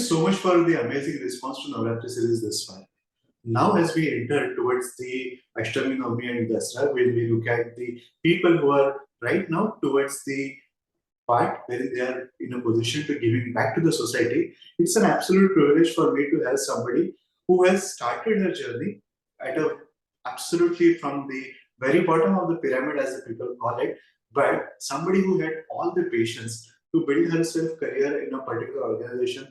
so much for the amazing response to Navaratri series this far. Now, as we enter towards the Ashtami, Navami, and Dasara, when we look at the people who are right now towards the part where they are in a position to giving back to the society, it's an absolute privilege for me to have somebody who has started her journey at a absolutely from the very bottom of the pyramid, as the people call it, but somebody who had all the patience to build herself career in a particular organization,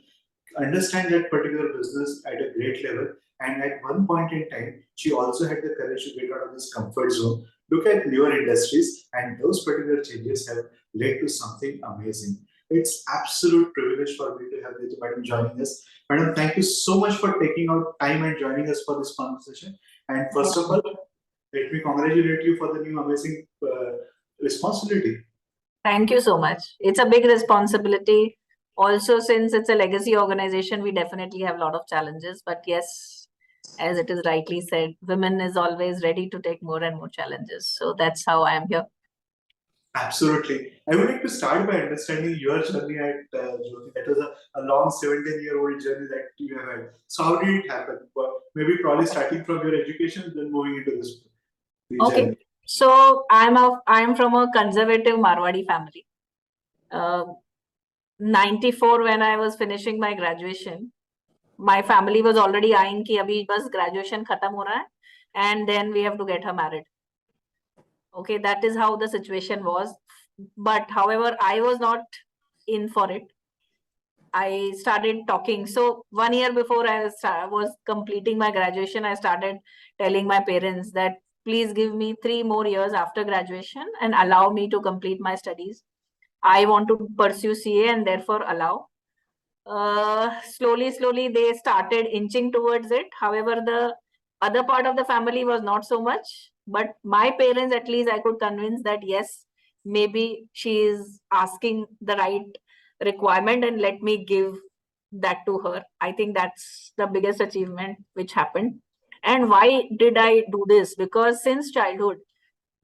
understand that particular business at a great level, and at one point in time she also had the courage to get out of this comfort zone, look at newer industries, and those particular changes have led to something amazing. It's absolute privilege for me to have Neetu Madam joining us. Madam, thank you so much for taking out time and joining us for this conversation. And first of all, let me congratulate you for the new amazing responsibility. Thank you so much. It's a big responsibility. Also, since it's a legacy organization, we definitely have a lot of challenges. But yes, as it is rightly said, women is always ready to take more and more challenges. So that's how I am here. Absolutely. I would like to start by understanding your journey at Jyoti. That was a long 17-year-old journey that you have had. So how did it happen? Well, maybe probably starting from your education, then moving into this journey. So I'm from a conservative Marwadi family. 94 when I was finishing my graduation, my family was already eyeing ki abhi bas graduation khatam ho raha hai, and then we have to get her married. Okay, that is how the situation was. But however, I was not in for it. I started talking. So 1 year before I was completing my graduation, I started telling my parents that please give me 3 more years after graduation and allow me to complete my studies. I want to pursue CA and therefore allow. Slowly, they started inching towards it. However, the other part of the family was not so much. But my parents, at least, I could convince that yes, maybe she is asking the right requirement and let me give that to her. I think that's the biggest achievement which happened. And why did I do this? Because since childhood,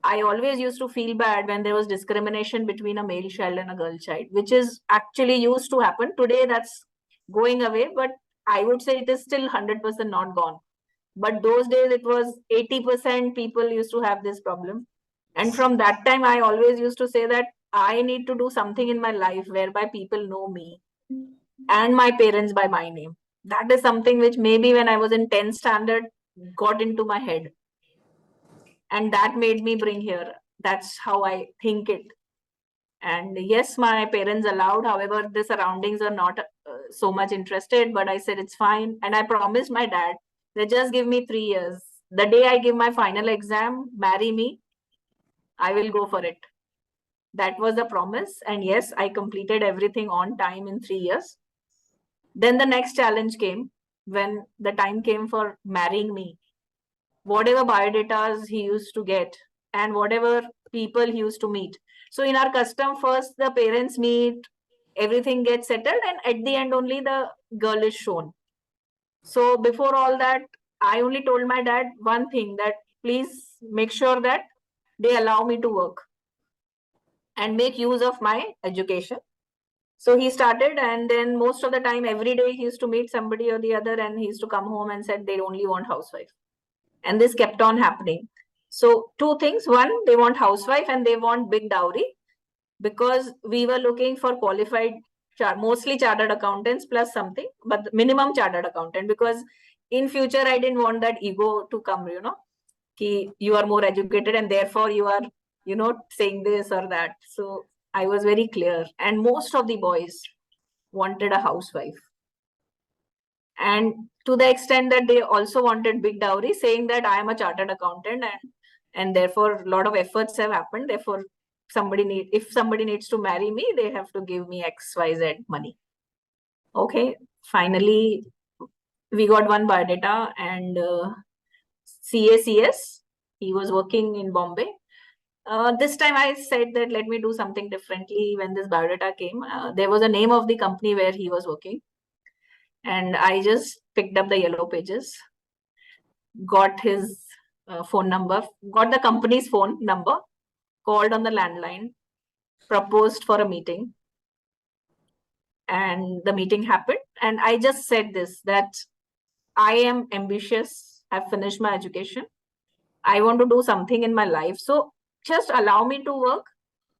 I always used to feel bad when there was discrimination between a male child and a girl child, which is actually used to happen. Today, that's going away, but I would say it is still 100% not gone. But those days, it was 80% people used to have this problem. And from that time, I always used to say that I need to do something in my life whereby people know me and my parents by my name. That is something which maybe when I was in 10th standard got into my head. And that made me bring here. That's how I think it. And yes, my parents allowed. However, the surroundings are not so much interested. But I said it's fine. And I promised my dad that just give me 3 years. The day I give my final exam, marry me, I will go for it. That was the promise. And yes, I completed everything on time in 3 years. Then the next challenge came when the time came for marrying me. Whatever biodatas he used to get and whatever people he used to meet. So in our custom, first the parents meet, everything gets settled, and at the end only the girl is shown. So before all that, I only told my dad one thing, that please make sure that they allow me to work and make use of my education. So he started, and then most of the time, every day he used to meet somebody or the other, and he used to come home and said they only want housewife. And this kept on happening. So 2 things. One, they want housewife and they want big dowry, because we were looking for qualified, mostly chartered accountants plus something, but minimum chartered accountant, because in future, I didn't want that ego to come, you are more educated and therefore you are, saying this or that. So I was very clear. And most of the boys wanted a housewife. And to the extent that they also wanted big dowry, saying that I am a chartered accountant and therefore a lot of efforts have happened. Therefore, if somebody needs to marry me, they have to give me XYZ money. Okay, finally, we got one biodata, and CACS, he was working in Bombay. This time I said that let me do something differently. When this biodata came, there was a name of the company where he was working. And I just picked up the yellow pages, got his phone number, got the company's phone number, called on the landline, proposed for a meeting. And the meeting happened. And I just said this, that I am ambitious. I've finished my education. I want to do something in my life. So just allow me to work.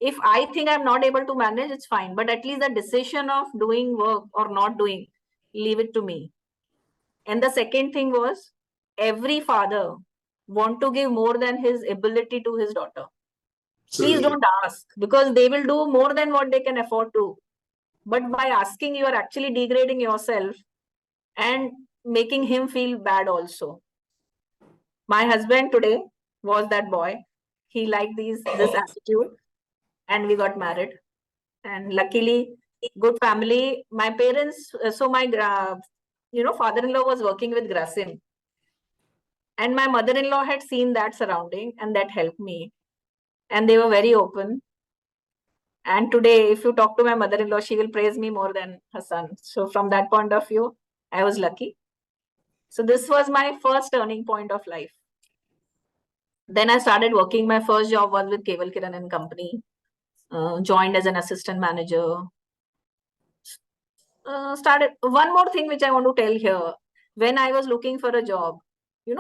If I think I'm not able to manage, it's fine. But at least the decision of doing work or not doing, leave it to me. And the second thing was, every father want to give more than his ability to his daughter. Please Absolutely. don't ask, because they will do more than what they can afford to. But by asking, you are actually degrading yourself and making him feel bad also. My husband today was that boy. He liked this attitude, and we got married. And luckily, good family. My parents, so my father-in-law was working with Grasim, and my mother-in-law had seen that surrounding, and that helped me. And they were very open. And today, if you talk to my mother-in-law, she will praise me more than her son. So from that point of view, I was lucky. So this was my first turning point of life. Then I started working. My first job was with Keval Kiran and Company. Joined as an assistant manager. Started one more thing which I want to tell here. When I was looking for a job,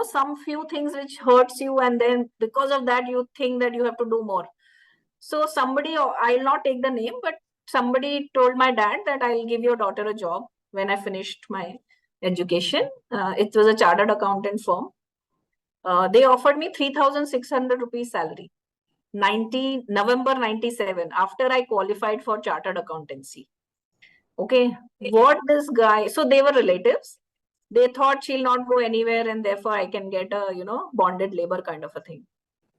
some few things which hurts you, and then because of that, you think that you have to do more. So somebody, I'll not take the name, but somebody told my dad that I'll give your daughter a job when I finished my education. It was a chartered accountant firm. They offered me 3,600 rupees salary. 90 November 97, after I qualified for chartered accountancy. Okay, what this guy, so they were relatives. They thought she'll not go anywhere, and therefore I can get a bonded labor kind of a thing.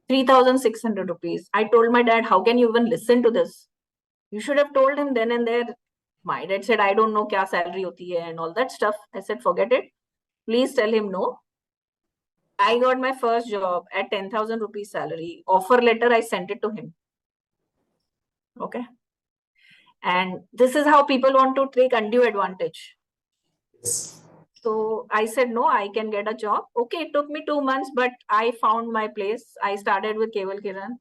3,600 rupees. I told my dad, how can you even listen to this? You should have told him then and there. My dad said, I don't know kya salary hoti hai and all that stuff. I said, forget it. Please tell him no. I got my first job at 10,000 rupees salary. Offer letter, I sent it to him. Okay. And this is how people want to take undue advantage. Yes. So I said, no, I can get a job. Okay, it took me 2 months, but I found my place. I started with Keval Kiran.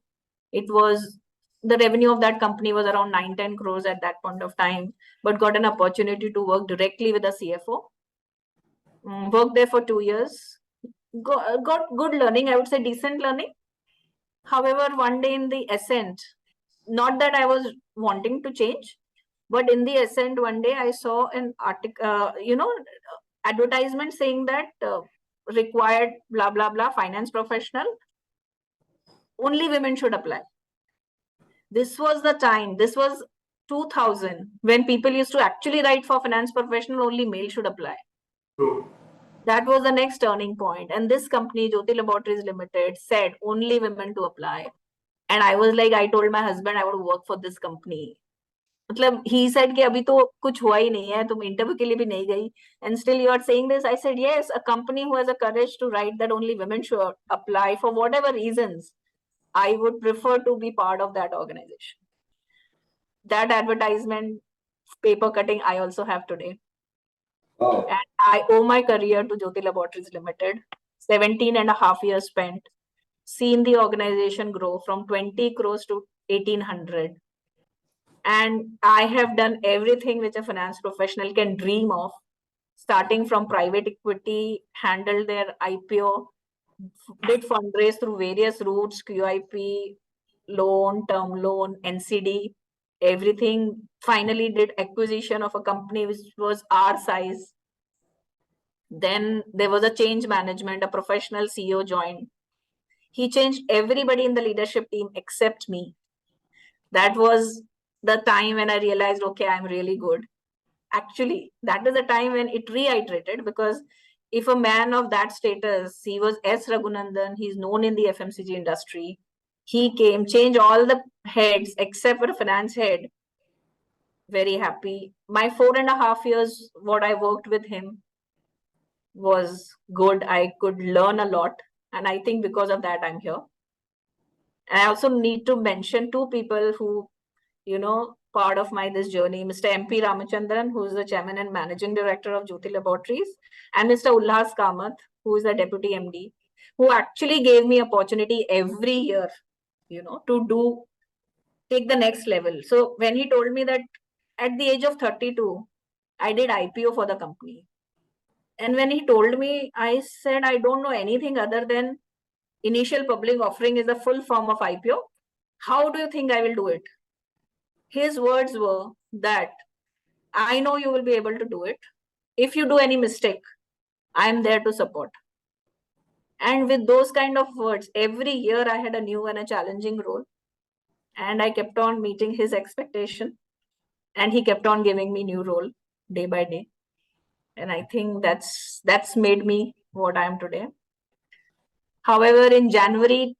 It was, the revenue of that company was around 9-10 crores at that point of time, but got an opportunity to work directly with the CFO. Worked there for 2 years. Got good learning, I would say decent learning. However, one day in the ascent, not that I was wanting to change, but in the ascent, one day I saw an article, advertisement saying that required blah blah blah finance professional, only women should apply. This was the time, this was 2000, when people used to actually write for finance professional, only male should apply. True. That was the next turning point. And this company, Jyoti Laboratories Limited, said only women to apply. And I was like, I told my husband I want to work for this company. मतलब he said कि अभी तो कुछ हुआ ही नहीं है, तुम interview के लिए भी नहीं गई, and still you are saying this. I said, yes, a company who has a courage to write that only women should apply for whatever reasons, I would prefer to be part of that organization. That advertisement, paper cutting, I also have today. Wow. And I owe my career to Jyoti Laboratories Limited. 17 and a half years spent, seen the organization grow from 20 crores to 1,800. And I have done everything which a finance professional can dream of, starting from private equity, handled their IPO, did fundraise through various routes, QIP, loan, term loan, NCD, everything. Finally did acquisition of a company which was our size. Then there was a change management, a professional CEO joined. He changed everybody in the leadership team except me. That was the time when I realized, okay, I'm really good. Actually, that is the time when it reiterated, because if a man of that status, he was S. Raghunandan, he's known in the FMCG industry. He came, changed all the heads except for a finance head. Very happy. My 4.5 years, what I worked with him was good. I could learn a lot. And I think because of that, I'm here. And I also need to mention two people who, part of my this journey, Mr. MP Ramachandran, who is the chairman and managing director of Jyoti Laboratories, and Mr. Ulhas Kamath, who is the deputy MD, who actually gave me opportunity every year, to take the next level. So when he told me that, at the age of 32, I did IPO for the company. And when he told me, I said, I don't know anything other than initial public offering is a full form of IPO. How do you think I will do it? His words were that I know you will be able to do it. If you do any mistake, I am there to support. And with those kind of words, every year I had a new and a challenging role. And I kept on meeting his expectation. And he kept on giving me new role day by day. And I think that's made me what I am today. However, in January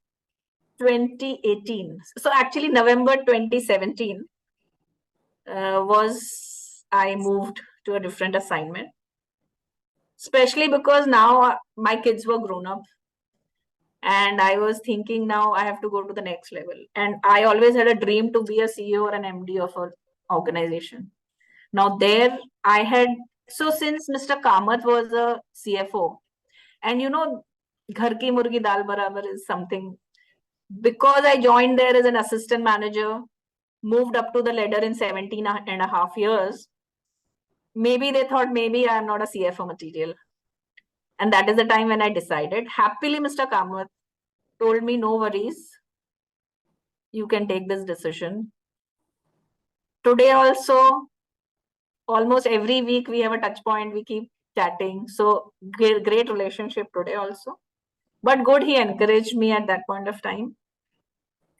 2018, so actually November 2017, was I moved to a different assignment, especially because now my kids were grown up and I was thinking now I have to go to the next level. And I always had a dream to be a CEO or an MD of an organization. Now there I had, so since Mr. Kamath was a CFO, and ghar ki murgi dal barabar is something, because I joined there as an assistant manager, moved up to the ladder in 17 and a half years, maybe they thought maybe I'm not a CFO material. And that is the time when I decided. Happily, Mr. Kamath told me, no worries, you can take this decision. Today also, almost every week we have a touch point, we keep chatting. So great relationship today also. But good, he encouraged me at that point of time.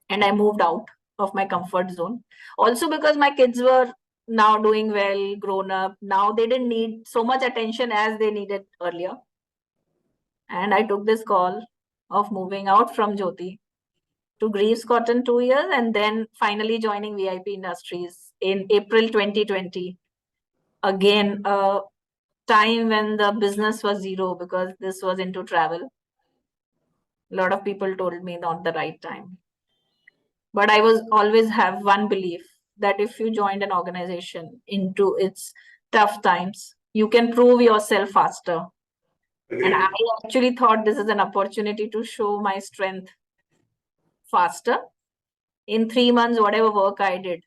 And I moved out of my comfort zone. Also because my kids were now doing well, grown up. Now they didn't need so much attention as they needed earlier. And I took this call of moving out from Jyoti to Greaves Cotton 2 years and then finally joining VIP Industries in April 2020. Again, a time when the business was zero because this was into travel. A lot of people told me not the right time. But I was always have one belief that if you joined an organization into its tough times, you can prove yourself faster. And I actually thought this is an opportunity to show my strength faster. In 3 months, whatever work I did,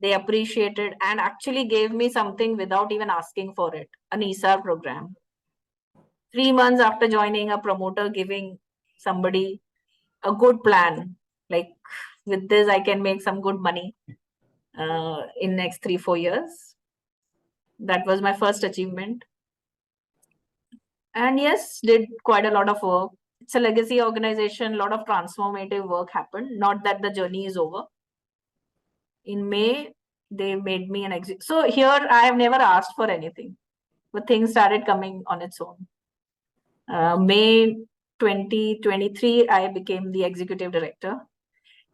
they appreciated and actually gave me something without even asking for it, an ESAR program. 3 months after joining, a promoter giving somebody a good plan, like with this, I can make some good money in next 3-4 years. That was my first achievement. And yes, did quite a lot of work. It's a legacy organization, a lot of transformative work happened. Not that the journey is over. In May, they made me an exit. So here I have never asked for anything, but things started coming on its own. May 2023, I became the executive director.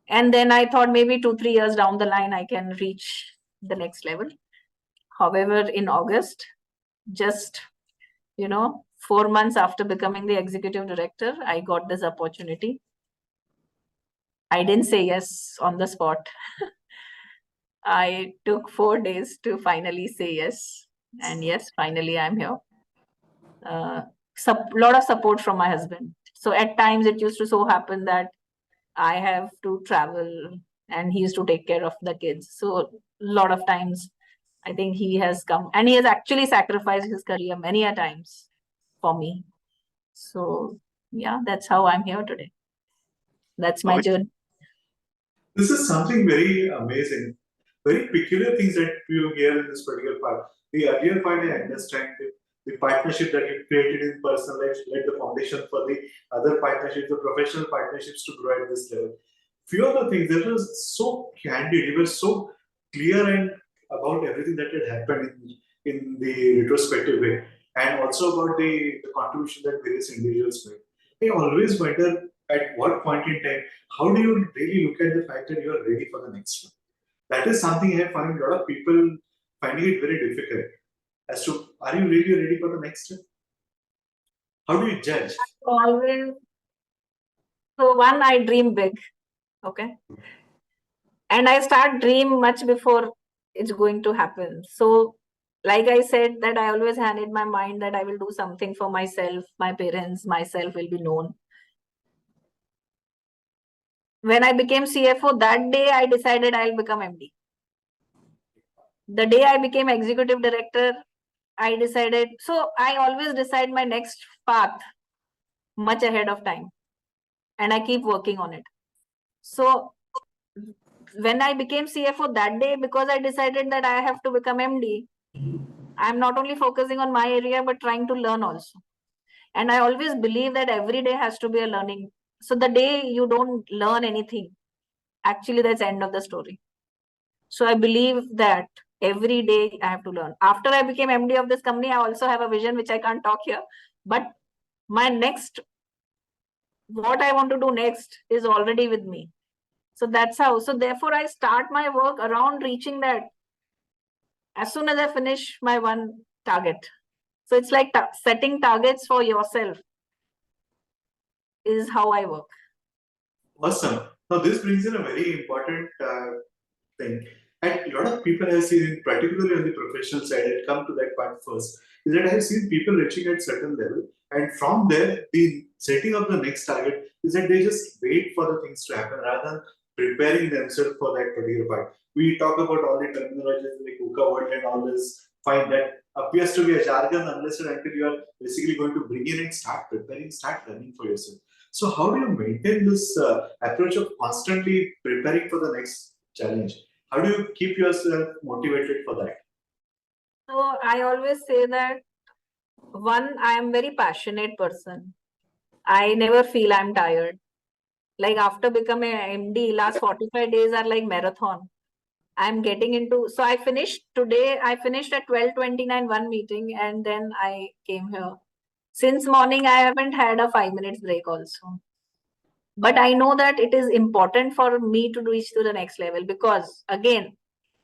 And then I thought maybe 2-3 years down the line, I can reach the next level. However, in August, just 4 months after becoming the executive director, I got this opportunity. I didn't say yes on the spot. I took 4 days to finally say yes. And yes, finally I'm here. Lot of support from my husband. So at times it used to so happen that I have to travel and he used to take care of the kids. So a lot of times I think he has come and he has actually sacrificed his career many a times for me. So yeah, that's how I'm here today. That's my journey. This is something very amazing, very peculiar things that you hear in this particular part. The earlier part, I understand the partnership that you created in personal life, laid the foundation for the other partnerships, the professional partnerships to grow at this level. Few other things that was so candid, you were so clear and about everything that had happened in the retrospective way, and also about the contribution that various individuals made. I always wonder at what point in time, how do you really look at the fact that you are ready for the next one? That is something I find a lot of people finding it very difficult. As to, are you really ready for the next one? How do you judge? Always. So one, I dream big. Okay. And I start dream much before it's going to happen. So like I said, that I always had in my mind that I will do something for myself, my parents, myself will be known. When I became CFO, that day I decided I'll become MD. The day I became executive director, I decided, so I always decide my next path much ahead of time and I keep working on it. So when I became CFO that day, because I decided that I have to become MD, I'm not only focusing on my area, but trying to learn also. And I always believe that every day has to be a learning. So the day you don't learn anything, actually that's the end of the story. So I believe that every day I have to learn. After I became MD of this company, I also have a vision which I can't talk here. But my next, what I want to do next is already with me. So that's how. So therefore, I start my work around reaching that as soon as I finish my one target. So it's like setting targets for yourself is how I work. Awesome. Now, this brings in a very important thing. And a lot of people have seen, particularly on the professional side, I'll come to that part first, is that I have seen people reaching at certain level, and from there, the setting of the next target is that they just wait for the things to happen rather than preparing themselves for that particular part. We talk about all the terminologies like VUCA world and all this, fine, that appears to be a jargon unless and until you are basically going to bring in and start preparing, start learning for yourself. So, how do you maintain this approach of constantly preparing for the next challenge? How do you keep yourself motivated for that? So I always say that one, I am very passionate person. I never feel I'm tired. Like after becoming MD, last 45 days are like marathon. I'm getting into, so I finished today, I finished at 12:29 one meeting and then I came here. Since morning, I haven't had a 5 minutes break also. But I know that it is important for me to reach to the next level because again,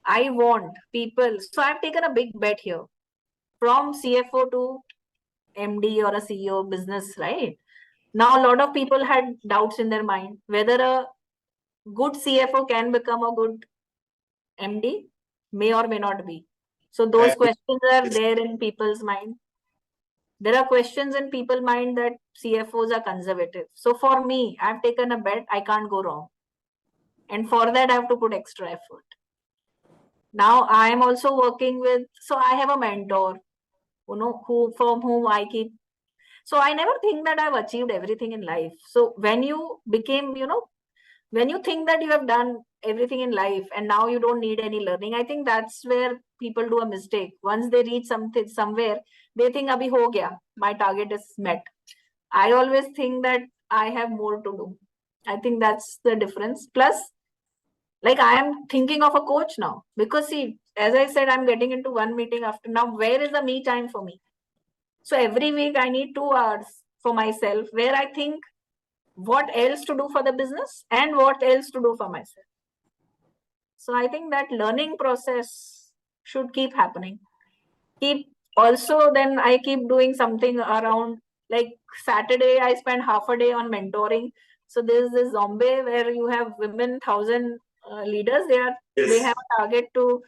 I want people. So I've taken a big bet here from CFO to MD or a CEO business, right? Now, a lot of people had doubts in their mind whether a good CFO can become a good MD, may or may not be. So And those questions are it's there in people's mind. There are questions in people's mind that CFOs are conservative. So for me, I've taken a bet, I can't go wrong. And for that, I have to put extra effort. Now I am also working with, so I have a mentor, who from whom I keep. So I never think that I've achieved everything in life. So when you became, when you think that you have done everything in life and now you don't need any learning, I think that's where people do a mistake. Once they reach something somewhere, they think abhi ho gaya, my target is met. I always think that I have more to do. I think that's the difference. Plus, like I am thinking of a coach now because see, as I said, I'm getting into one meeting after now. Where is the me time for me? So every week I need 2 hours for myself where I think what else to do for the business and what else to do for myself. So I think that learning process should keep happening. Keep also then I keep doing something around like Saturday I spend half a day on mentoring. So there's this zombie where you have women 1,000 leaders. They yes, have a target to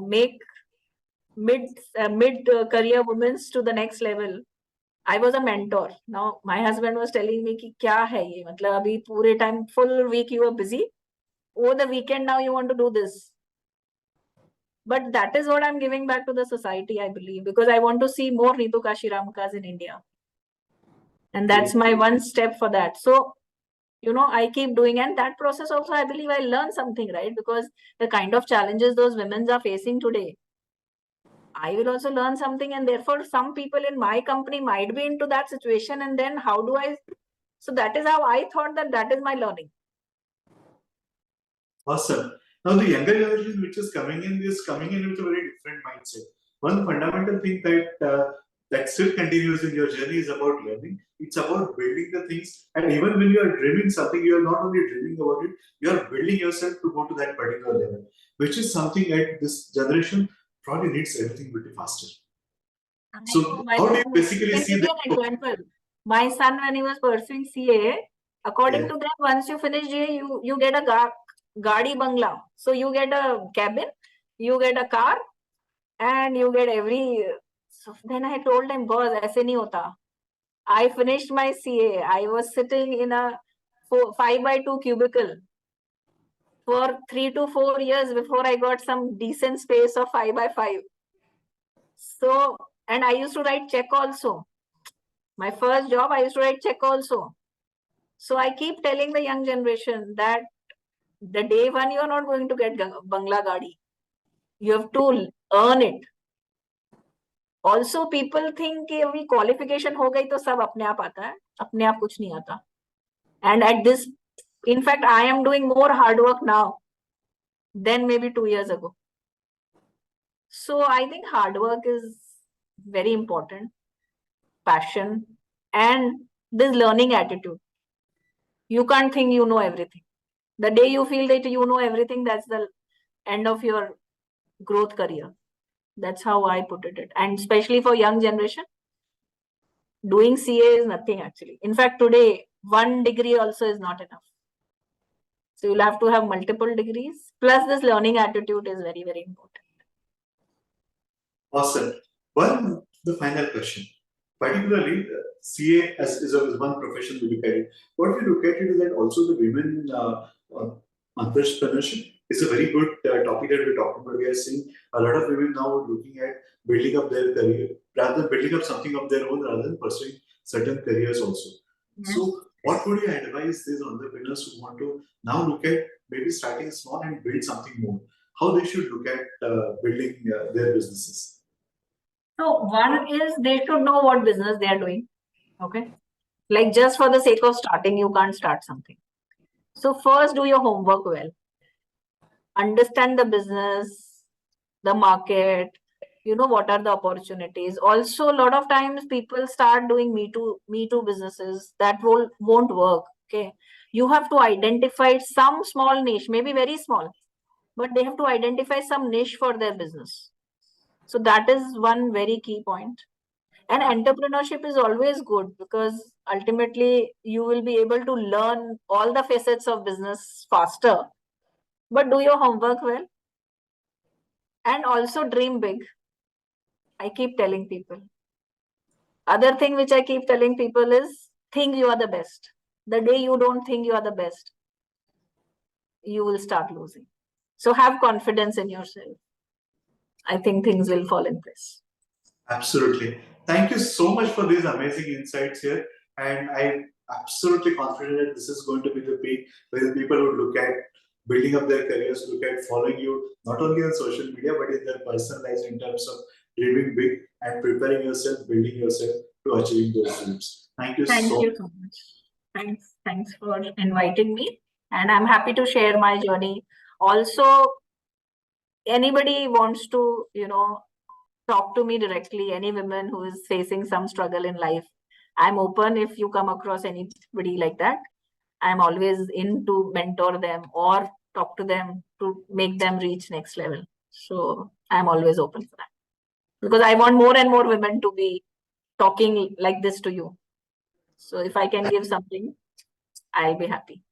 make mid career women to the next level. I was a mentor. Now my husband was telling me कि क्या है ये मतलब अभी पूरे time full week you were busy. Over the weekend now you want to do this. But that is what I'm giving back to the society, I believe, because I want to see more Neetu Kashiramkas in India. And that's true. my one step for that. So, I keep doing, and that process also, I believe I learn something, right? Because the kind of challenges those women are facing today, I will also learn something. And therefore, some people in my company might be into that situation. And then how do I? So that is how I thought that is my learning. Awesome. Now, the younger generation which is coming in with a very different mindset. One fundamental thing that still continues in your journey is about learning. It's about building the things, and even when you are dreaming something, you are not only dreaming about it, you are building yourself to go to that particular level, which is something at this generation probably needs everything pretty faster. I know So, my how do you son, I basically can see give that? you an example. My son, when he was pursuing CA, according Yeah. to them, once you finish GA, you get a Gadi Bangla. So you get a cabin, you get a car, and you get every. So then I told him, boss, ऐसे नहीं होता. I finished my CA. I was sitting in a 5x2 cubicle. for 3 to 4 years before I got some decent space of 5 by 5. So, and I used to write check also. My first job, I used to write check also. So I keep telling the young generation that the day one, you are not going to get Bangla Gadi. You have to earn it. Also, people think कि अभी qualification हो गई तो सब अपने आप आता है. अपने आप कुछ नहीं आता. And at this, in fact, I am doing more hard work now than maybe 2 years ago. So I think hard work is very important, passion, and this learning attitude. You can't think you know everything. The day you feel that you know everything, that's the end of your growth career. That's how I put it. And especially for young generation, doing CA is nothing actually. In fact, today, one degree also is not enough. So you'll have to have multiple degrees. Plus, this learning attitude is very, very important. Awesome. The final question. Particularly, CA is one profession we look at it. What we look at it is that also the women entrepreneurship is a very good topic that we're talking about. We are seeing a lot of women now looking at building up their career, rather than building up something of their own, rather than pursuing certain careers also. Yes. So, what would you advise these entrepreneurs who want to now look at maybe starting small and build something more? How they should look at building their businesses? So one is they should know what business they are doing. Okay. Like just for the sake of starting, you can't start something. So first do your homework well. Understand the business, the market, what are the opportunities. Also, a lot of times people start doing me too businesses that won't work. Okay. You have to identify some small niche, maybe very small, but they have to identify some niche for their business. So that is one very key point. And entrepreneurship is always good because ultimately you will be able to learn all the facets of business faster. But do your homework well and also dream big. I keep telling people. Other thing which I keep telling people is think you are the best. The day you don't think you are the best, you will start losing. So have confidence in yourself. I think things will fall in place. Absolutely. Thank you so much for these amazing insights here. And I'm absolutely confident that this is going to be the peak where the people would look at building up their careers, look at following you not only on social media but in their personal lives in terms of dreaming big and preparing yourself, building yourself to achieving those dreams. Thank you Thank so you so much. Thanks for inviting me. And I'm happy to share my journey. Also, anybody wants to, talk to me directly, any women who is facing some struggle in life, I'm open if you come across anybody like that. I'm always in to mentor them or talk to them to make them reach next level. So I'm always open for that because I want more and more women to be talking like this to you. So if I can give something, I'll be happy.